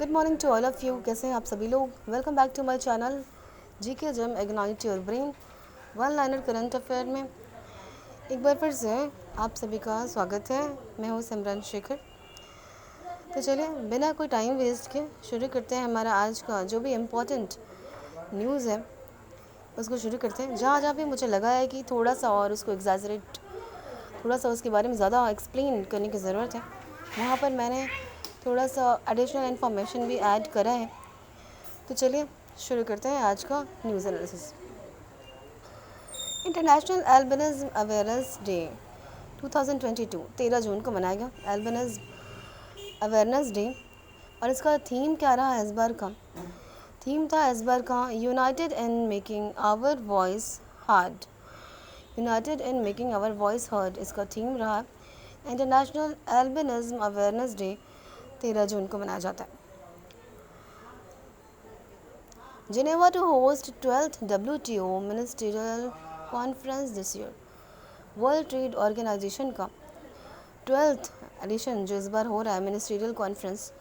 Good morning to all of you. कैसे हैं आप सभी लोग? Welcome back to my channel G K gym ignite your brain one liner current affair में एक बार फिर से आप सभी का स्वागत है। मैं हूँ सिमरन शेखर। तो चलिए बिना कोई टाइम वेस्ट के शुरू करते हैं हमारा आज का जो भी इम्पोर्टेंट न्यूज़ है उसको शुरू करते हैं। जहाँ जहाँ भी मुझे लगा है कि थोड़ा सा और उसको एग्जैजरेट, थोड़ा सा उसके बारे में ज़्यादा एक्सप्लेन करने की ज़रूरत है, वहाँ पर मैंने थोड़ा सा एडिशनल इन्फॉर्मेशन भी ऐड करा है। तो चलिए शुरू करते हैं आज का news analysis. International albinism awareness day 2022 13 जून को मनाया गया एल्बिनिज्म अवेयरनेस डे। और इसका थीम क्या रहा है इस बार का? थीम था इस बार का united in making our voice heard. United in making our voice heard इसका थीम रहा। इंटरनेशनल एल्बिनिज्म अवेयरनेस डे 13 जून को मनाया जाता है। Geneva to host 12th WTO Ministerial Conference this year। World trade organisation का 12th एडिशन जो इस बार हो रहा है मिनिस्ट्रियल कॉन्फ्रेंस,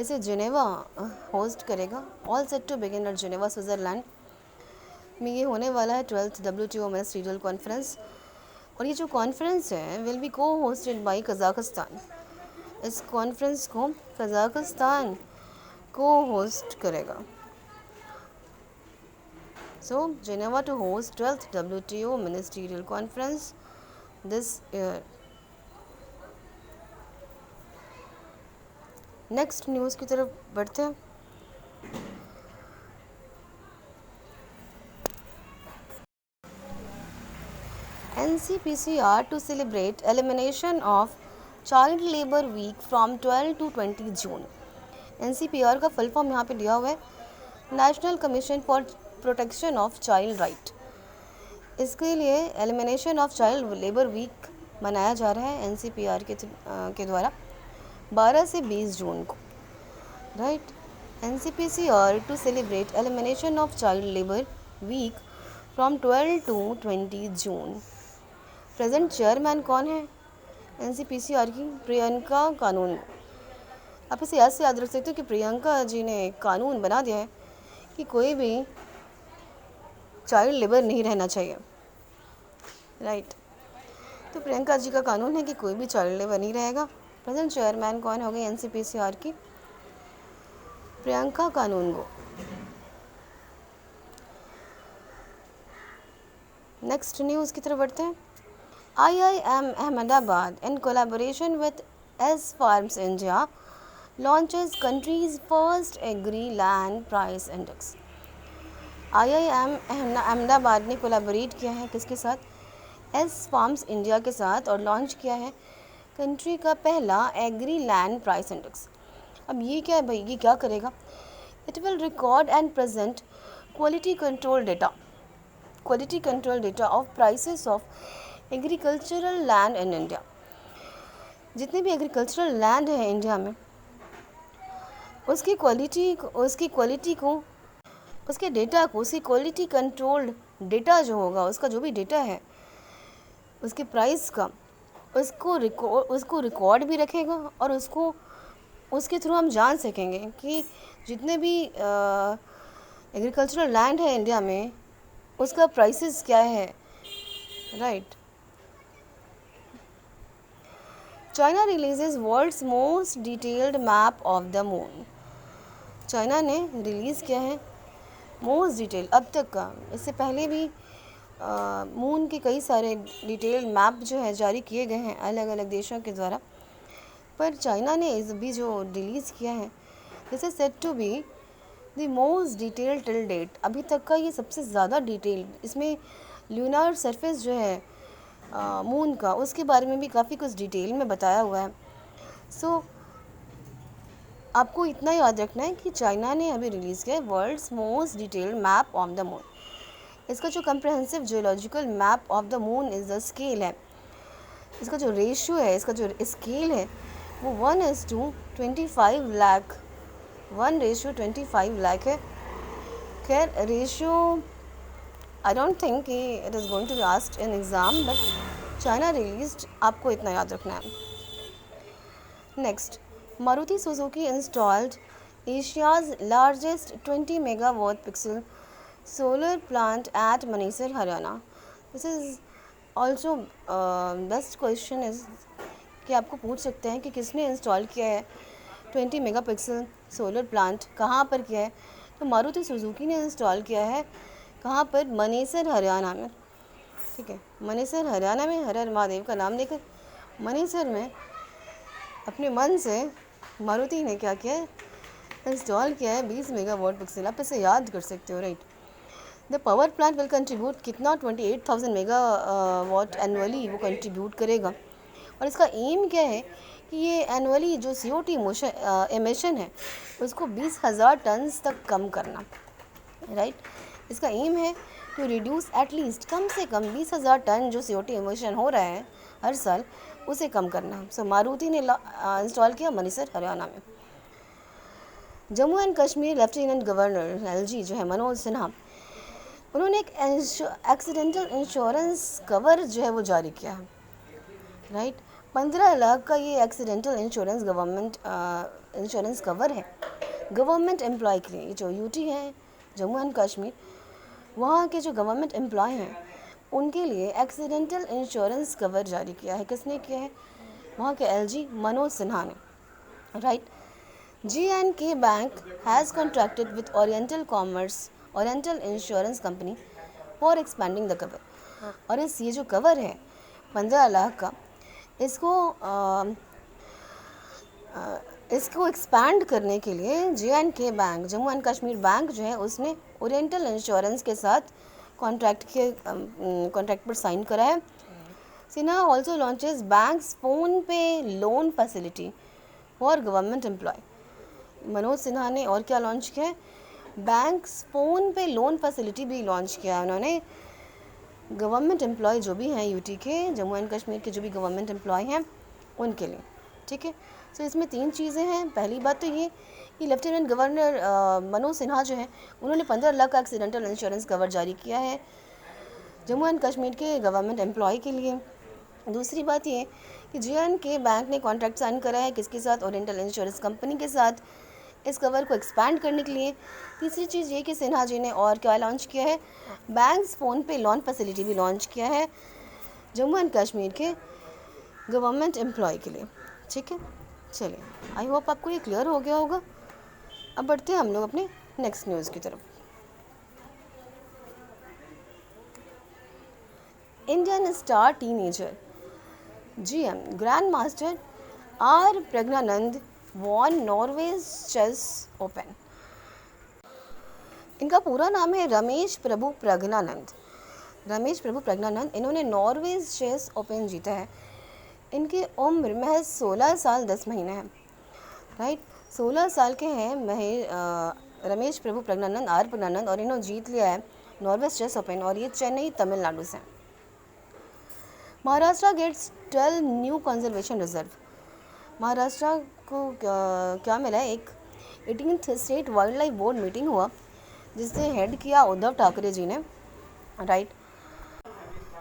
इसे जिनेवा होस्ट करेगा। All set to begin at Geneva Switzerland में ये होने वाला है 12th WTO मिनिस्ट्रियल कॉन्फ्रेंस। और ये जो कॉन्फ्रेंस है विल बी को होस्टेड बाई कज़ाकिस्तान। इस कॉन्फ्रेंस को कज़ाकिस्तान को होस्ट करेगा। So, Geneva to host 12th WTO Ministerial Conference this year। Next news की तरफ बढ़ते हैं। NCPCR to celebrate elimination of child labor week from 12 to 20 जून। NCPR का फुल फॉर्म यहाँ पे दिया हुआ है national commission for protection of child right. इसके लिए elimination of child labour week मनाया जा रहा है NCPR के द्वारा 12 से 20 जून को, right. NCPCR to celebrate elimination of child labour week from 12 to 20 June. Present chairman कौन है NCPCR की? प्रियंका कानून। आप इसे ऐसे याद रख सकते हो कि प्रियंका जी ने कानून बना दिया है कि कोई भी चाइल्ड लेबर नहीं रहना चाहिए, राइट। तो प्रियंका जी का कानून है कि कोई भी चाइल्ड लेबर नहीं रहेगा। प्रेजेंट चेयरमैन कौन हो गई NCPCR की? प्रियंका कानून को। नेक्स्ट न्यूज़ की तरफ बढ़ते हैं। IIM Ahmedabad in collaboration with S farms India launches country's first agri land price index. IIM Ahmedabad ने कोलैबोरेट किया है किसके साथ? एस फार्म्स इंडिया के साथ, और लॉन्च किया है कंट्री का पहला एग्री लैंड प्राइस इंडेक्स। अब ये क्या है भाई? ये क्या करेगा? It will record and present quality control data of prices of agricultural land in India. जितने भी एग्रीकल्चरल लैंड है इंडिया में उसकी क्वालिटी कंट्रोल्ड डेटा जो होगा, उसका जो भी डेटा है उसके प्राइस का, उसको रिकॉर्ड भी रखेगा। और उसके थ्रू हम जान सकेंगे कि जितने भी एग्रीकल्चरल लैंड है इंडिया में उसका प्राइसेस क्या है, right. China releases world's most detailed map of the moon. China ने रिलीज़ किया है मोस्ट डिटेल अब तक का। इससे पहले भी मून के कई सारे डिटेल्ड मैप जो है जारी किए गए हैं अलग अलग देशों के द्वारा, पर चाइना ने इस भी जो रिलीज़ किया है this is said to be the most detailed till date. अभी तक का ये सबसे ज़्यादा डिटेल्ड। इसमें ल्यूनर सरफेस जो है मून का, उसके बारे में भी काफ़ी कुछ डिटेल में बताया हुआ है। सो आपको इतना याद रखना है कि चाइना ने अभी रिलीज़ किया है world's most detailed map of the moon. इसका जो comprehensive geological map of the moon is the scale है, इसका जो रेशियो है, इसका जो स्केल है वो 1:25 लाख, 1:25 लाख है। खैर रेशियो आई डोंट थिंक कि it is going to be asked in exam, but China released, आपको इतना याद रखना है। Next, Maruti Suzuki installed Asia's largest 20 megawatt pixel solar plant at Manesar, Haryana. This is also best question is कि आपको पूछ सकते हैं कि किसने इंस्टॉल किया है 20 मेगापिक्सल सोलर प्लांट, कहाँ पर किया है? तो मारुति सुजुकी ने इंस्टॉल किया है। कहाँ पर? मनेसर, हरियाणा में। ठीक है, मनेसर हरियाणा में। हर हर महादेव का नाम लेकर मनेसर में अपने मन से मारुति ने क्या किया है? इंस्टॉल किया है 20 मेगावाट पिक्सल। आप इसे याद कर सकते हो, right. The power plant will contribute कितना? 28,000 मेगावाट एनुअली वो कंट्रीब्यूट करेगा। और इसका एम क्या है कि ये एनुअली जो CO2 एमिशन है उसको 20,000 टन तक कम करना, राइट। इसका एम है टू रिड्यूस एटलीस्ट, कम से कम 20,000 टन जो CO2 एमिशन हो रहा है हर साल, उसे कम करना। सो मारुति ने इंस्टॉल किया मनेसर, हरियाणा में। Jammu and Kashmir lieutenant governor LG जो है मनोज सिन्हा, उन्होंने एक एक्सीडेंटल इंश्योरेंस कवर जो है वो जारी किया है, राइट। 15 लाख का ये accidental insurance government insurance cover है गवर्नमेंट एम्प्लॉय के लिए। जो UT है जम्मू एंड कश्मीर, वहाँ के जो गवर्नमेंट एम्प्लॉय हैं उनके लिए एक्सीडेंटल इंश्योरेंस कवर जारी किया है। किसने किया है? वहाँ के LG मनोज सिन्हा ने, right. J&K bank has contracted with oriental insurance company for expanding the cover. और ये जो कवर है 15 लाख का, इसको एक्सपैंड करने के लिए J&K bank, Jammu and Kashmir bank जो है उसने ओरिएंटल इंश्योरेंस के साथ कॉन्ट्रैक्ट पर साइन करा है। Sinha also launches banks phone pay loan facility for government employ. Manoj Sinha ने और क्या लॉन्च किया है? Banks phone pay loan facility भी लॉन्च किया है उन्होंने गवर्नमेंट एम्प्लॉय जो भी हैं UT के, जम्मू एंड कश्मीर के जो भी गवर्नमेंट एम्प्लॉय हैं उनके लिए, ठीक है। सो इसमें 3 चीज़ें हैं। पहली बात तो ये कि लेफ्टिनेंट गवर्नर मनोज सिन्हा जो है उन्होंने 15 लाख का एक्सीडेंटल इंश्योरेंस कवर जारी किया है जम्मू एंड कश्मीर के गवर्नमेंट एम्प्लॉय के लिए। दूसरी बात ये कि J&K बैंक ने कॉन्ट्रैक्ट साइन करा है किसके साथ? ओरिएंटल इंश्योरेंस कंपनी के साथ, इस कवर को एक्सपैंड करने के लिए। तीसरी चीज़ ये कि सिन्हा जी ने और क्या लॉन्च किया है? Banks phone pay loan facility भी लॉन्च किया है जम्मू एंड कश्मीर के गवर्नमेंट एम्प्लॉय के लिए, ठीक है। चलिए, आई होप आपको ये क्लियर हो गया होगा। अब बढ़ते हैं हम लोग अपने नेक्स्ट न्यूज़ की तरफ। Indian star teenager GM grandmaster R Praggnanandhaa won Norway's chess open. इनका पूरा नाम है रमेश प्रभु प्रज्ञानंद। इन्होंने नॉर्वेज चेस ओपन जीता है। इनकी उम्र महज 16 साल 10 महीने है, राइट। 16 साल के हैं रमेश प्रभु प्रज्ञानंद, R प्रज्ञानंद, और इन्होंने जीत लिया है नॉर्वेज चेस ओपन, और ये चेन्नई तमिलनाडु से। Maharashtra gets 12 new conservation reserve. Maharashtra को क्या मिला है? एक 18th state wildlife board meeting हुआ जिसे हेड किया उद्धव ठाकरे जी ने, right.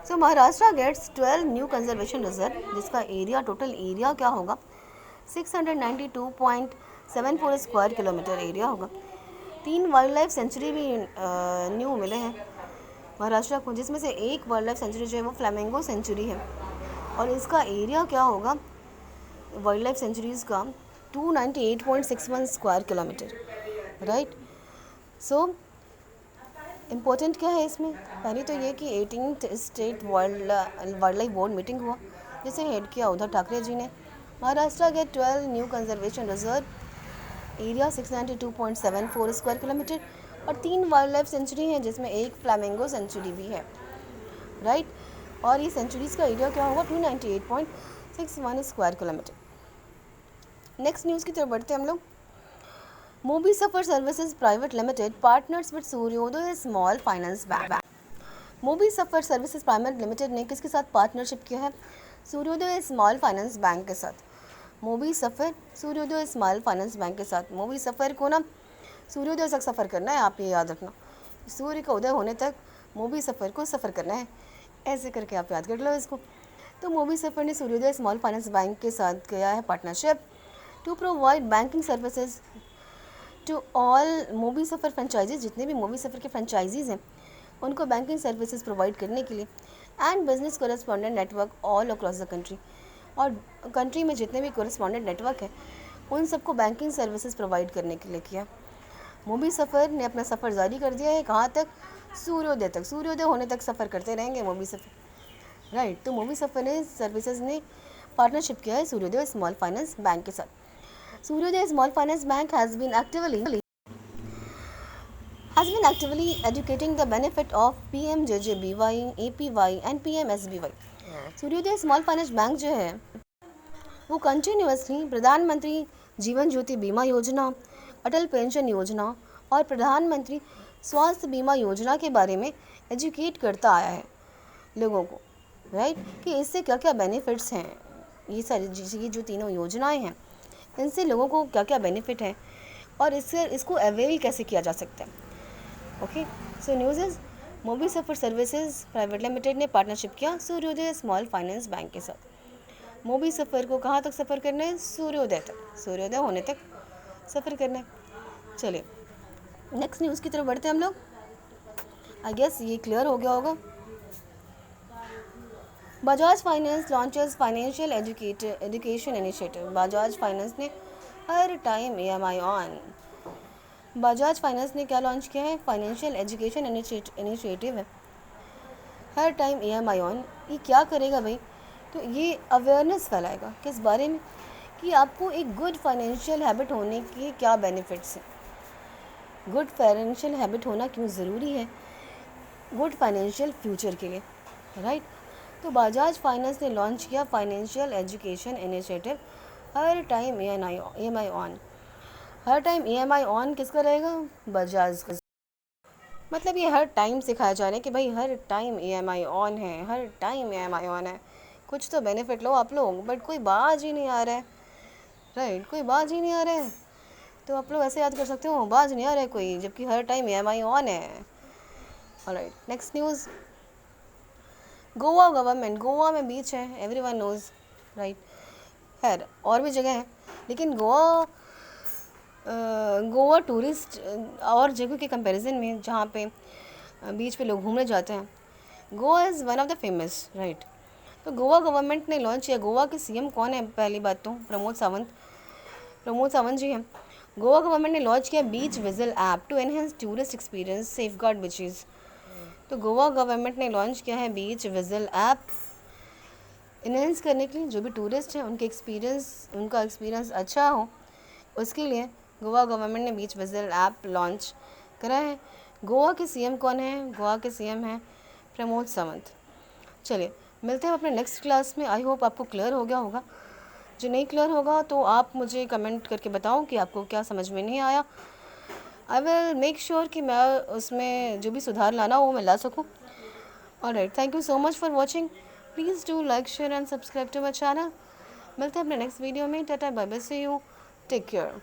So Maharashtra gets 12 new conservation reserve, जिसका एरिया, टोटल एरिया क्या होगा? 692.74 स्क्वायर किलोमीटर एरिया होगा। 3 वाइल्ड लाइफ सेंचुरी भी न्यू मिले हैं महाराष्ट्र को, जिसमें से एक वाइल्ड लाइफ सेंचुरी जो है वो फ्लेमिंगो सेंचुरी है, और इसका एरिया क्या होगा वाइल्ड लाइफ सेंचुरीज़ का? 298.61 square kilometre, right. So important क्या है इसमें? पहले तो ये कि 18th state wildlife board meeting हुआ जिसे हेड किया उद्धव ठाकरे जी ने। महाराष्ट्र के 12 new conservation reserve, area 692.74 square kilometre, और 3 वाइल्ड लाइफ सेंचुरी हैं जिसमें एक फ्लैमिंगो सेंचुरी भी है, राइट। और ये सेंचुरीज़ का एरिया क्या होगा? 298.61 स्क्वायर किलोमीटर। नेक्स्ट न्यूज़ की तरफ बढ़ते हैं हम लोग। Mobisafar services private limited partners with Suryoday small finance bank. Mobisafar services private limited ने किसके साथ पार्टनरशिप किया है? सूर्योदय स्मॉल फाइनेंस बैंक के साथ। मोबी सफ़र सूर्योदय स्मॉल फाइनेंस बैंक के साथ। मोबी सफ़र को ना सूर्योदय तक सफ़र करना है, आप ये याद रखना, सूर्य का उदय होने तक मोबी सफ़र को सफ़र करना है, ऐसे करके आप याद कर लो इसको। तो मोबी सफ़र ने सूर्योदय स्मॉल फाइनेंस बैंक के साथ किया है partnership to provide banking services to all movie सफ़र फ्रेंचाइजीज, जितने भी मूवी सफ़र के फ्रेंचाइजीज़ हैं उनको बैंकिंग सर्विसेज प्रोवाइड करने के लिए, and business correspondent network all across the country, और कंट्री में जितने भी कोरेस्पॉन्डेंट नेटवर्क है उन सबको बैंकिंग सर्विसेज प्रोवाइड करने के लिए किया। मूवी सफ़र ने अपना सफ़र जारी कर दिया है, कहाँ तक? सूर्योदय तक। सूर्योदय होने तक सफ़र करते रहेंगे मूवी सफ़र, राइट। तो मूवी सफ़र ने सर्विसेज ने पार्टनरशिप किया है सूर्योदय स्मॉल फाइनेंस बैंक के साथ। Suryoday small finance bank has been actively educating the benefit of PMJJBY, APY and PMSBY। सूर्योदय स्मॉल फाइनेंस बैंक जो है वो कंटिन्यूसली प्रधानमंत्री जीवन ज्योति बीमा योजना, अटल पेंशन योजना और प्रधानमंत्री स्वास्थ्य बीमा योजना के बारे में एजुकेट करता आया है लोगों को, राइट, कि इससे क्या क्या बेनिफिट्स हैं, ये सारी ये जो तीनों योजनाएं हैं इनसे लोगों को क्या क्या बेनिफिट है और इसको अवेल कैसे किया जा सकता है। Okay, so news is movie suffer services private limited ने पार्टनरशिप किया सूर्योदय स्मॉल फाइनेंस बैंक के साथ। मूवी सफ़र को कहाँ तक सफ़र करना है? सूर्योदय तक, सूर्योदय होने तक सफ़र करना है। चलिए नेक्स्ट न्यूज़ की तरफ बढ़ते हैं हम लोग। आई गेस ये क्लियर हो गया होगा। Bajaj finance launches financial education initiative. Bajaj finance ने हर time EMI on. Bajaj finance ने क्या लॉन्च किया है? फाइनेंशियल एजुकेशन इनिशिएटिव है, हर टाइम EMI ऑन। ये क्या करेगा भाई? तो ये अवेयरनेस फैलाएगा किस बारे में, कि आपको एक गुड फाइनेंशियल हैबिट होने के क्या बेनिफिट्स हैं, गुड फाइनेंशियल हैबिट होना क्यों ज़रूरी है गुड फाइनेंशियल फ्यूचर के लिए, राइट। तो बजाज फाइनेंस ने लॉन्च किया financial education initiative her time EMI on. Her time EMI on किसका रहेगा? बजाज का। मतलब ये हर टाइम सिखाया जा रहा है कि भाई हर टाइम EMI ऑन है, हर टाइम EMI ऑन है, कुछ तो बेनिफिट लो आप लोग। बट कोई बाज ही नहीं आ रहा है, राइट, कोई बाज ही नहीं आ रहा है। तो आप लोग ऐसे याद कर सकते हो, बाज नहीं आ रहा है कोई, जबकि हर टाइम EMI ऑन है। Alright, next news. Goa government, Goa में बीच है, एवरीवन नोज, राइट। खैर और भी जगह है, लेकिन गोवा टूरिस्ट और जगह के कंपैरिजन में जहाँ पे बीच पे लोग घूमने जाते हैं, Goa is one of the famous, right. तो गोवा गवर्नमेंट ने लॉन्च किया। गोवा के CM कौन है? पहली बात तो प्रमोद सावंत जी हैं। गोवा गवर्नमेंट ने लॉन्च किया beach vigil app to enhance tourist experience, safeguard beaches. तो गोवा गवर्नमेंट ने लॉन्च किया है बीच विजिल ऐप इनहेंस करने के लिए, जो भी टूरिस्ट हैं उनका एक्सपीरियंस अच्छा हो, उसके लिए गोवा गवर्नमेंट ने बीच विजिल ऐप लॉन्च करा है। गोवा के CM कौन है? गोवा के CM हैं प्रमोद सावंत। चलिए मिलते हैं अपने नेक्स्ट क्लास में। आई होप आपको क्लियर हो गया होगा। जो नहीं क्लियर होगा तो आप मुझे कमेंट करके बताओ कि आपको क्या समझ में नहीं आया। आई विल मेक श्योर कि मैं उसमें जो भी सुधार लाना हो मैं ला सकूँ। Alright, thank you so much for watching. Please do like, share and subscribe to my channel. मिलते हैं अपने नेक्स्ट वीडियो में। Tata, bye bye, see you, take care.